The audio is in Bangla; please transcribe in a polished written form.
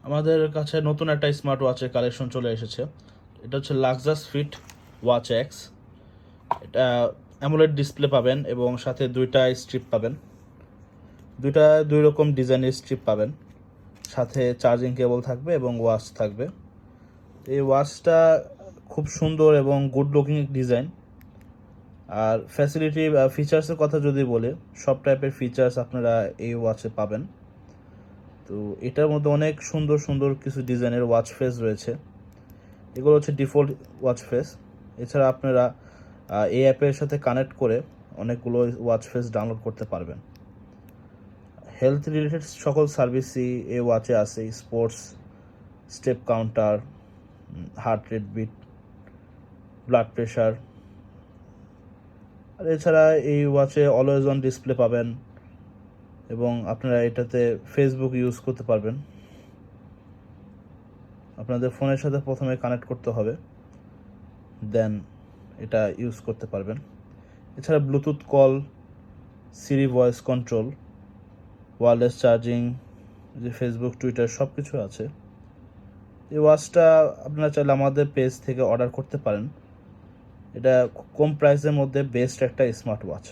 আমাদের কাছে নতুন একটা স্মার্ট ওয়াচের কালেকশন চলে এসেছে। এটা হচ্ছে লাক্সাস ফিট ওয়াচ এক্স। এটা অ্যামোলেড ডিসপ্লে পাবেন এবং সাথে দুইটা স্ট্রিপ পাবেন, দুই রকম ডিজাইনের স্ট্রিপ পাবেন, সাথে চার্জিং কেবল থাকবে এবং ওয়াচ থাকবে। এই ওয়াচটা খুব সুন্দর এবং গুড লুকিং ডিজাইন। আর ফ্যাসিলিটি ফিচার্সের কথা যদি বলে, সব টাইপের ফিচার্স আপনারা এই ওয়াচে পাবেন। তো এটার মধ্যে অনেক সুন্দর সুন্দর কিছু ডিজাইনের ওয়াচ ফেস রয়েছে। এগুলো হচ্ছে ডিফল্ট ওয়াচ ফেস। এছাড়া আপনারা এই অ্যাপের সাথে কানেক্ট করে অনেকগুলো ওয়াচ ফেস ডাউনলোড করতে পারবেন। হেলথ রিলেটেড সকল সার্ভিসই এই ওয়াচে আছে। Sports, step counter, heart rate beat, blood pressure. আর এছাড়া এই ওয়াচে অলওয়েজ অন ডিসপ্লে পাবেন এবং আপনারা এটাতে ফেসবুক ইউজ করতে পারবেন। আপনাদের ফোনের সাথে প্রথমে কানেক্ট করতে হবে, দেন এটা ইউজ করতে পারবেন। এছাড়া ব্লুটুথ কল, সিরি ভয়েস কন্ট্রোল, ওয়্যারলেস চার্জিং, যে ফেসবুক, টুইটার সব কিছু আছে। এই ওয়াচটা আপনারা চাইলে আমাদের পেজ থেকে অর্ডার করতে পারেন। এটা কম প্রাইসের মধ্যে বেস্ট একটা স্মার্ট ওয়াচ।